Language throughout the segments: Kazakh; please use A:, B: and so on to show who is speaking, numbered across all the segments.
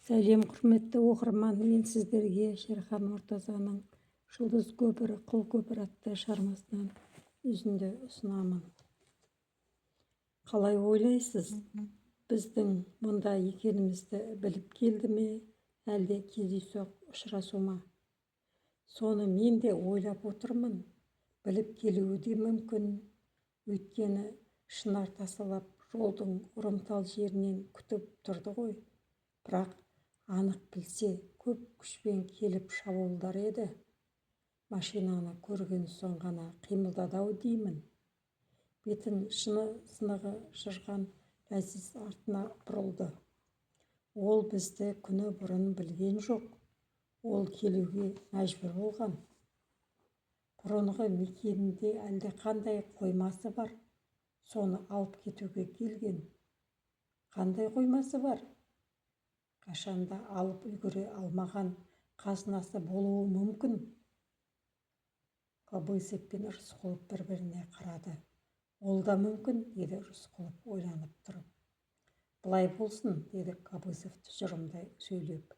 A: Сәлем құрметті оқырман, мен сіздерге Шерхан Мұртазаның «Жұлдыз көпірі, қыл көпір» атты шығармасынан үзінді ұсынамын. Қалай ойлайсыз, біздің мұнда екенімізді біліп келді ме, әлде кездейсоқ ұшырасу ма? Соны мен де ойлап отырмын. Біліп келуі де мүмкін, өйткені шынар тасалап жолдың ұрымтал жерінен күтіп тұрды ғой. Бірақ анық білсе, көп күшпен келіп шабуылдар еді. Машинаны көрген соң ғана қимылдады-ау деймін. Бетін сынығы жырған Ләзиз артына бұрылды. Ол бізді күні бұрын білген жоқ. Ол келуге мәжбүр болған. Бұрынғы мекенінде әлдеқандай қоймасы бар. Соны алып кетуге келген. Қандай қоймасы бар? Қашанда алып үлгере алмаған қазынасы болуы мүмкін. Кобозев пен Рысқұлов бір-біріне қарады. Ол да мүмкін, деді Рысқұлов ойланып тұрып. Былай болсын, деді Кобозев тұжырымдай сөйлеп.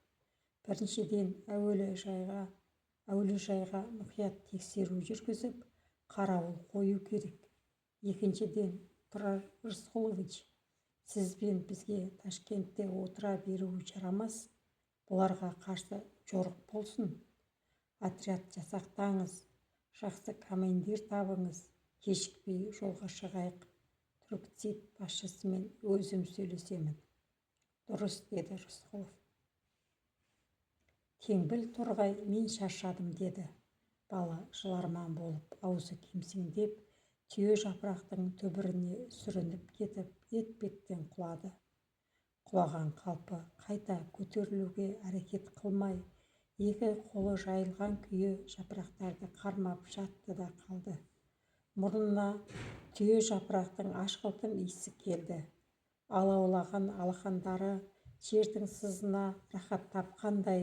A: Біріншіден әуежайға мұқият тексеру жүргізіп, қарауыл қою керек. Екіншіден, Тұрар Рысқұлович, сіз бен бізге Ташкентте отыра беру жарамас. Бұларға қарсы жорық болсын. Отряд жасақтаңыз, жақсы командир табыңыз, кешікпей жолға шығайық. Түркцит басшысымен өзім сөйлесемін. Дұрыс, деді Рысқұлов. Теңбіл Торғай, мен шаршадым, деді. Бала жыларман болып, аузы кемсеңдеп, түйе жапырақтың түбіріне сүрініп кетіп, етпеттен құлады. Құлаған қалпы қайта көтерілуге әрекет қылмай, екі қолы жайылған күйі жапырақтарды қармап жатты да қалды. Мұрнына түйе жапырақтың ашқылтым иісі келді. Алаулаған алақандары жердің сызына рахат тапқандай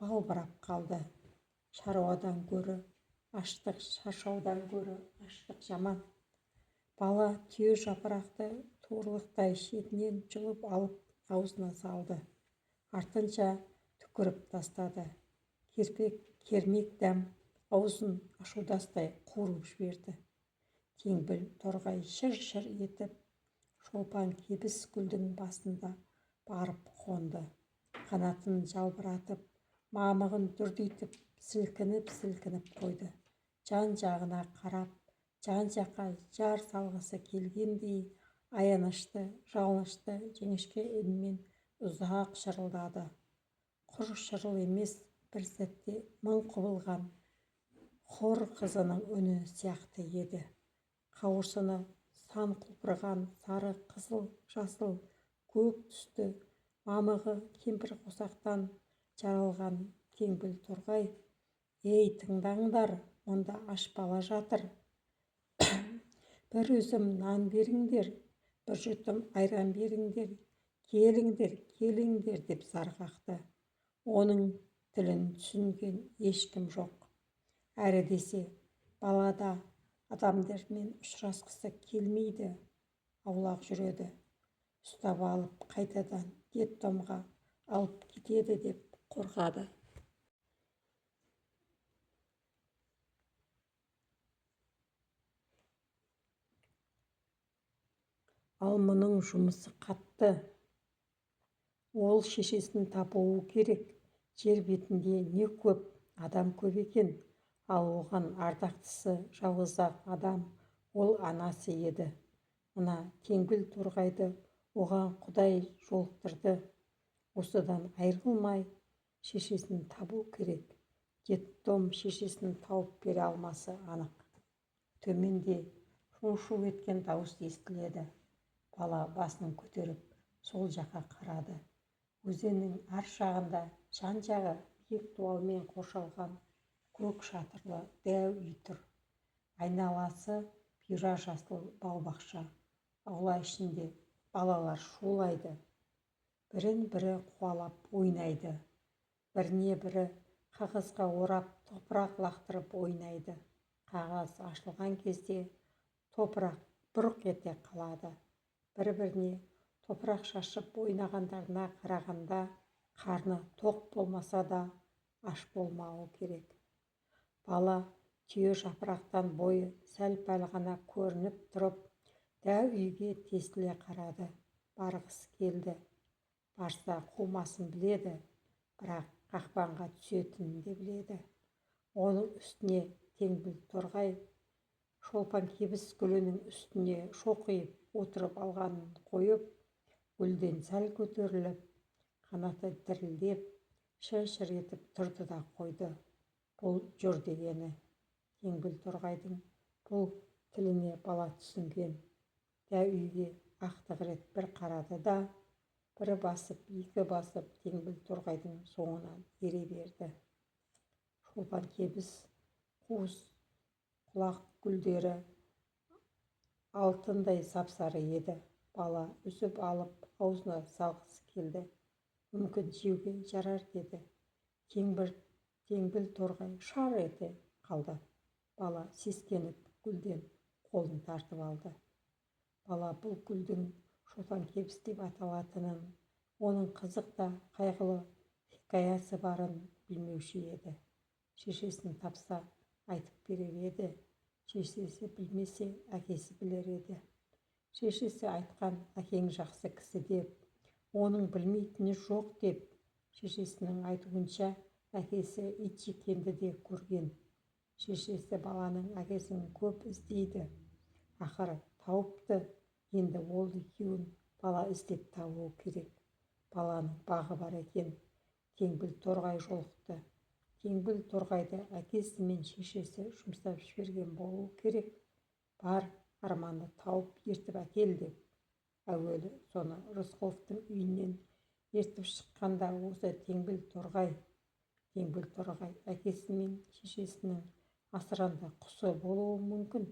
A: балбырап қалды. Шаршаудан гөрі аштық жаман. Бала түйе жапырақты туырлықтай шетінен жұлып алып аузына салды. Артынша түкіріп тастады. Кермек дәм аузын ашудастай қуырып жіберді. Теңбіл Торғай шыр-шыр етіп шолпан кебіс гүлдің басында барып қонды. Қанатын жалбыратып, мамығын дүрдитіп, сілкініп қойды. Жан-жағына қарап, жан-жаққа жар салғысы келгендей, аянышты, жалынышты жіңішке үнмен ұзақ шырылдады. Құр шырыл емес, бір сәтте мың құбылған хор қызының үні сияқты еді. Қауырсыны сан құлпырған сары, қызыл, жасыл, көк түсті, мамығы кемпір қосақтан жаралған Теңбіл Торғай, «Ей, тыңдаңдар, онда аш бала жатыр. Бір үзім нан беріңдер, бір жұтым айран беріңдер, келіңдер» деп зар қақты. Оның тілін түсінген ешкім жоқ. Әрі десе, балада адамдармен ұшырасқысы келмейді, аулақ жүреді. Ұстап алып қайтадан детдомға алып кетеді деп қорқады. Ал мұның жұмысы қатты. Ол шешесін табуы керек. Жер бетінде не көп, адам көп екен. Ал оған ардақтысы жалғыз-ақ адам, ол анасы еді. Мына Теңбіл Торғайды оған Құдай жолықтырды. Осыдан айырылмай шешесін табу керек. Детдом шешесін тауып бере алмасы анық. Төменде шу-шу еткен дауыс естіледі. Бала басын көтеріп сол жаққа қарады. Өзеннің ар жағында жан-жағы биік дуалмен қоршалған көк шатырлы дәу үй тұр. Айналасы бұйра жасыл бау-бақша. Аула ішінде балалар шулайды. Бірін-бірі қуалап ойнайды. Біріне бірі қағазға орап топырақ лақтырып ойнайды. Қағаз ашылған кезде топырақ бұрқ ете қалады. Бір-біріне топырақ шашып ойнағандарына қарағанда Қарны тоқ болмаса да аш болмауы керек. Бала түйе жапырақтан бойы сәл-пәл ғана көрініп тұрып, дәу үйге тесіле қарады. Барғысы келді. Барса қумасын біледі, бірақ қақпанға түсетінін де біледі. Оның үстіне теңбіл торғай шолпан кебіс гүлінің үстіне шоқиып отырып алғанын қойып, гүлден сәл көтеріліп, қанаты дірілдеп, шыр-шыр етіп тұрды да қойды. Бұл жүр дегені. Теңбіл торғайдың бұл тіліне бала түсінген. Дәу үйге ақтық рет бір қарады да, бірі басып, екі басып теңбіл торғайдың соңынан ере берді. Шолпан кебіс қуыс құлақ гүлдері алтындай сап-сары еді. Бала үзіп алып аузына салғысы келді. Мүмкін жеуге жарар деді. Теңбіл торғай шар ете қалды. Бала сескеніп гүлден қолын тартып алды. Бала бұл гүлдің шолпан кебіс деп аталатынын, оның қызық та қайғылы хикаясы барын білмеуші еді. Шешесін тапса айтып берер еді. Шешесі білмесе, әкесі білер еді. Шешесі айтқан әкең жақсы кісі деп, оның білмейтіні жоқ деп, шешесінің айтуынша әкесі итжеккенді де көрген. Шешесі баланың әкесін көп іздейді. Ақыры тауыпты. Енді ол екеуін бала іздеп табуы керек. Баланың бағы бар екен. Теңбіл торғай жолықты. Теңбіл торғайды әкесі мен шешесі жұмсап жіберген болу керек. Бар, арманды тауып ертіп әкел деп. Әуелі соны Рысқұловтың үйінен ертіп шыққанда осы Теңбіл торғай әкесі мен шешесінің асыранды құсы болуы мүмкін.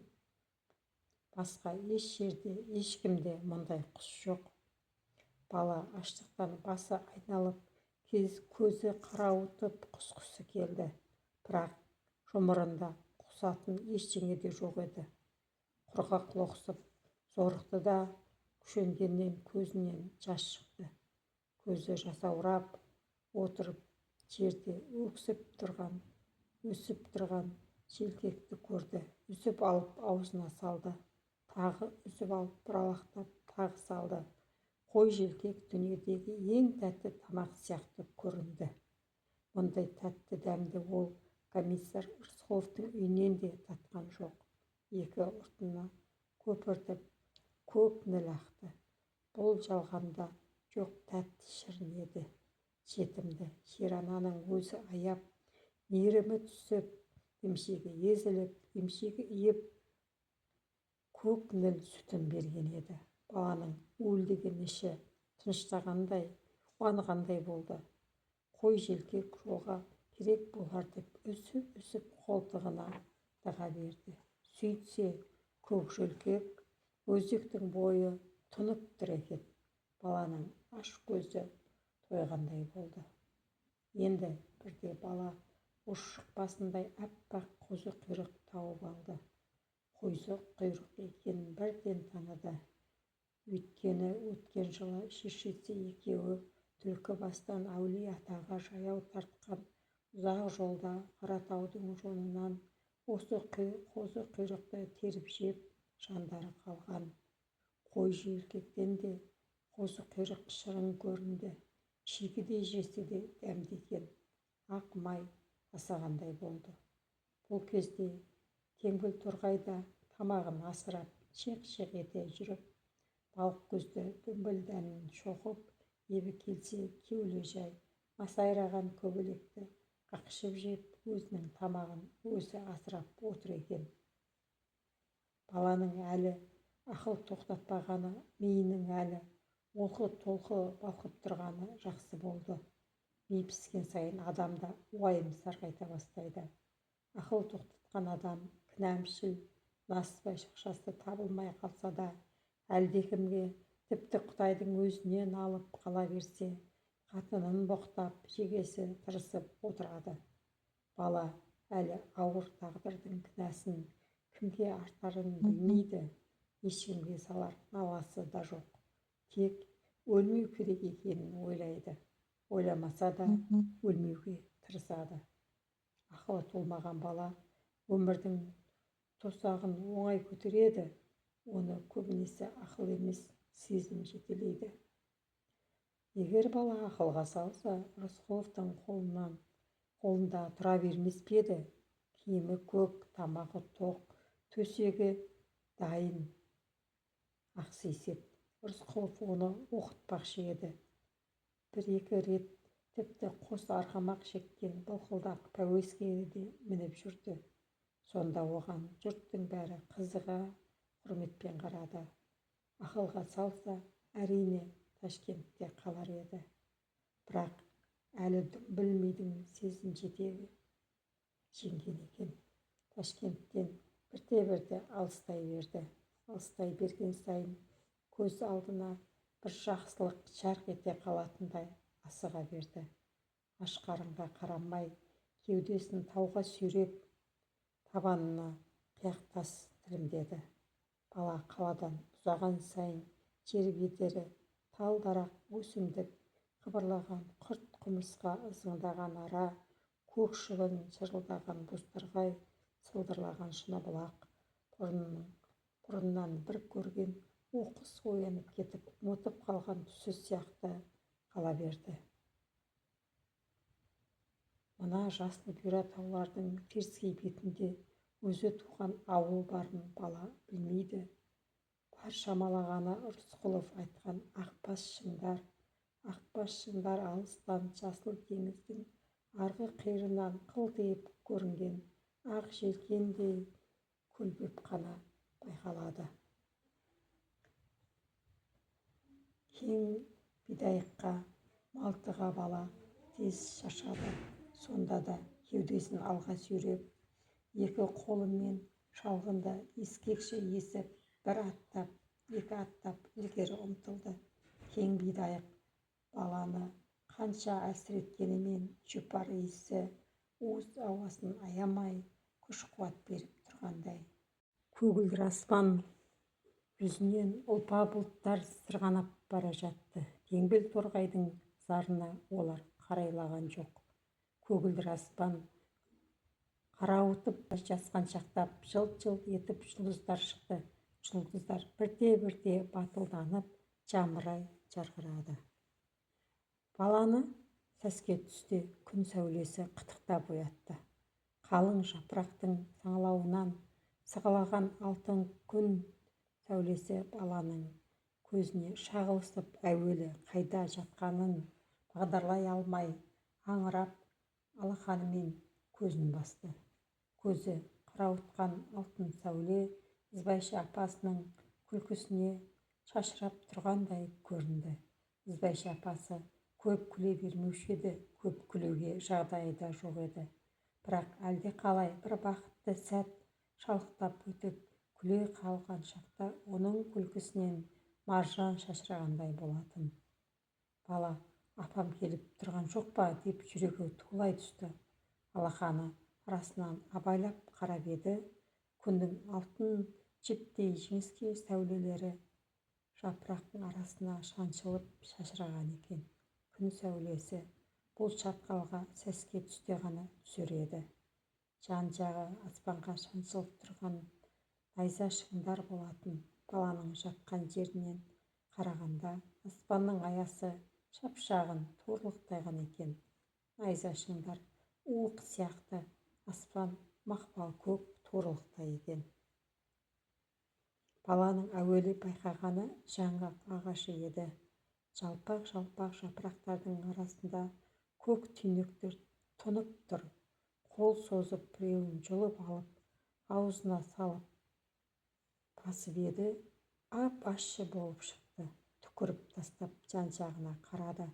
A: Басқа еш жерде, ешкімде мұндай құс жоқ. Бала аштықтан басы айналып, көзі қарауытып құсқысы келді. Бірақ жұмырында құсатын ештеңе де жоқ еді. Құрғақ лоқсып зорықты да күшенгеннен көзінен жас шықты. Көзі жасаурап отырып жерде өсіп тұрған желкекті көрді. Үзіп алып аузына салды. Тағы үзіп алып бұралақтап тағы салды. Қой желкек дүниедегі ең тәтті тамақ сияқты көрінді. Мұндай тәтті дәмді ол комиссар Рысқұловтың үйінен де татқан жоқ. Екі ұртына көпіртіп көк ніл ақты. Бұл жалғанда жоқ тәтті шырын еді. Жетімді жер ананың өзі аяп, мейірімі түсіп, емшегі езіліп, емшегі иіп, көк ніл сүтін берген еді. Баланың уілдеген іші тыныштағандай, қуанғандай болды. Қой желкек жолға керек болар деп үсіп қолтығына тыға берді. Сөйтсе, көк желкек өзектің бойы тұнып тұр екен. Баланың аш көзі тойғандай болды. Енді бірде бала ұршық басындай аппақ қозы құйрық тауып алды. Қозы құйрық екенін бірден таныды. Өйткені өткен жылы шешесі екеуі түлкі бастан Әулие-атаға жаяу тартқан ұзақ жолда Қаратаудың жонынан осы қозы құйрықты теріп жеп жандары қалған. Қой желкектен де қозы құйрық шырын көрінді. Шикідей жесе де дәмді екен. Ақ май асағандай болды. Бұл кезде Теңбіл торғай да тамағын асырап, шеқ-шеқ ете жүріп, балық көзді дүмбіл дәнін шоқып, ебі келсе кеулі жай масайраған көбелекті қақшып жеп, өзінің тамағын өзі асырап отыр екен. Баланың әлі ақыл тоқтатпағаны, миының әлі олқы-толқы балқып тұрғаны жақсы болды. Ми піскен сайын адамда уайым сарғайта бастайды. Ақыл тоқтатқан адам кінәмшіл, насыбай шақшасы табылмай қалса да, әлдекімге, тіпті Құдайдың өзінен алып қала берсе, қатынын боқтап, жегесі тырысып отырады. Бала әлі ауыр тағдырдың кінәсін кімге артарын білмейді, ешкімге салар наласы да жоқ. Тек өлмеу керек екенін ойлайды. ойламаса да өлмеуге тырысады. Ақылы толмаған бала өмірдің тосағын оңай көтереді, оны көбінесе ақыл емес, сезім жетелейді. Егер бала ақылға салса, Рысқұловтың қолында тұра бермес пе еді? Киімі көк, тамағы тоқ, төсегі дайын. Ақсейсеп Рысқұлов оны оқытпақшы еді. Бір-екі рет тіпті қос арғымақ шеккен былқылдақ пәуескеге де мініп жүрді. Сонда оған жұрттың бәрі қызыға, құрметпен қарады. Ақылға салса, әрине Ташкентте қалар еді. Бірақ әлі білмейдің сезім жетегі жеңген екен. Ташкенттен бірте-бірте алыстай берді. Алыстай берген сайын көз алдына бір жақсылық жарқ ете қалатындай асыға берді. Аш қарынға қарамай, кеудесін тауға сүйреп, табанына қияқтас тілімдеді. Бала қаладан ұзаған сайын жер бедері, тал-дарақ, өсімдік, қыбырлаған құрт-құмырсқа ызыңдаған ара, көк шыбын шырылдаған бозторғай, сылдырлаған шыныбұлақ, бұрыннан бір көрген оқыс оянып кетіп, ұмытып қалған түсі сияқты қала берді. Мына жасыл бұйра таулардың теріскей бетінде өзі туған ауыл барын бала білмейді. Бар шамалағаны Рысқұлов айтқан ақбас шыңдар алыстан жасыл теңіздің арғы қиырынан қылтиып көрінген ақ желкендей көлбеп қана байқалады. Кең бидайыққа малтыға бала тез шаршады. Сонда да кеудесін алға сүйреп, екі қолымен шалғынды ескекше есіп, бір аттап, екі аттап ілгері ұмтылды. Кең бидайық баланы қанша әлсіреткенімен жұпар иісі уыз ауасын аямай күш-қуат беріп тұрғандай. Көгілдір аспан жүзінен ұлпа бұлттар сырғанап бара жатты. Теңбіл торғайдың зарына олар қарайлаған жоқ. Көгілдір аспан қарауытып жасқаншақтап, жылт-жылт етіп жұлдыздар шықты. Жұлдыздар бірте-бірте батылданып, жамырай жарқырады. Баланы сәске түсте күн сәулесі қытықтап оятты. Қалың жапырақтың саңылауынан сығалаған алтын күн сәулесі баланың көзіне шағылысып, әуелі қайда жатқанын бағдарлай алмай, аңырап, алақанымен көзін басты. Көзі қарауытқан алтын сәуле ізбайша апасының күлкісіне шашырап тұрғандай көрінді. Ізбайша апасы көп күле бермеуші еді, көп күлуге жағдайы да жоқ еді. Бірақ әлде қалай бір бақытты сәт шалықтап өтіп, күле қалған шақта оның күлкісінен маржан шашырағандай болатын. Бала, апам келіп тұрған жоқ па деп жүрегі тулай түсті. Алақаны арасынан абайлап қарап еді, күннің алтын жіптей жіңішке сәулелері жапырақтың арасына шаншылып шашыраған екен. Күн сәулесі бұл шатқалға сәске түсте ғана түсер еді. Жан-жағы аспанға шаншылып тұрған найза шыңдар болатын. Баланың жатқан жерінен қарағанда аспанның аясы шапшағын туырлықтайған екен. Найза шыңдар уық сияқты, аспан мақпал көк туырлықтай екен. Баланың әуелі байқағаны жаңғақ ағашы еді. Жалпақ-жалпақ жапырақтардың арасында көк түйнектер тұнып тұр. Қол созып біреуін жұлып алып, аузына салып басып еді, ап-ащы болып шықты. Түкіріп тастап жан-жағына қарады.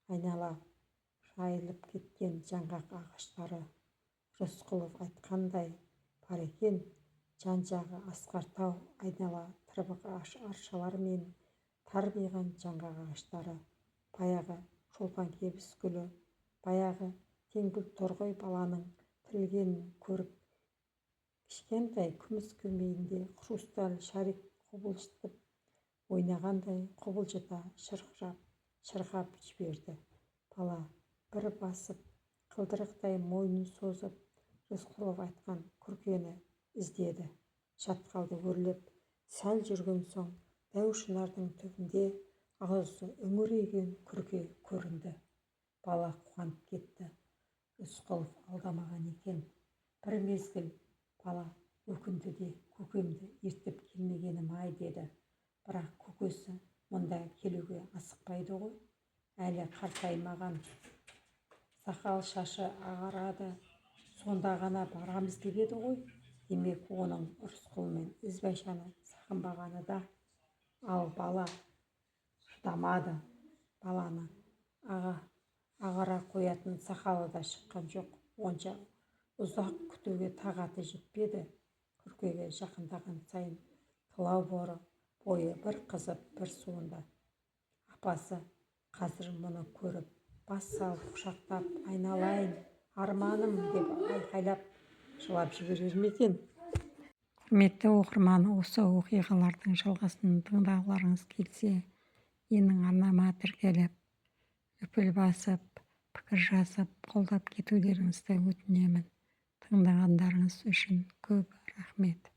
A: Айнала жайылып кеткен жаңғақ ағаштары. Рысқұлов айтқандай бар екен, жан-жағы асқар тау, айнала тырбық аршалар мен тарбиған жаңғақ ағаштары. Баяғы шолпан кебіс гүлі, баяғы теңбіл торғай баланың тірілгенін көріп, кішкентай күміс көмейінде хрусталь шарик құбылжытып ойнағандай құбылжыта шырқап жіберді. Бала бір басып, қылдырықтай мойнын созып, Рысқұлов айтқан күркені іздеді. Шатқалды өрлеп сәл жүрген соң, дәу шынардың түбінде аузы үңірейген күрке көрінді. Бала қуанып кетті. Рысқұлов алдамаған екен. Бір мезгіл бала өкінді де, көкемді ертіп келмегенім-ай деді. Бірақ көкесі мұнда келуге асықпайды ғой. Әлі қартаймаған, сақал шашы ағарады, сонда ғана барамыз деп еді ғой. Демек оның Рысқұлмен ізбайшаны сағынбағаны да. Ал бала шыдамады. Баланы ағара қоятын сақалы да шыққан жоқ. Онша ұзақ күтуге тағаты жетпеді. Күркеге жақындаған сайын тұла бойы бір қызып, бір суынды. Апасы қазір мұны көріп, бас салып құшақтап, айналайын, арманым деп айқайлап, жылап жіберер ме екен? Құрметті оқырман, осы оқиғалардың жалғасын тыңдағыларыңыз келсе, менің арнама тіркеліп, үпіл басып, пікір жазып, қолдап кетулеріңізді өтінемін. Тыңдағандарыңыз үшін көп рахмет.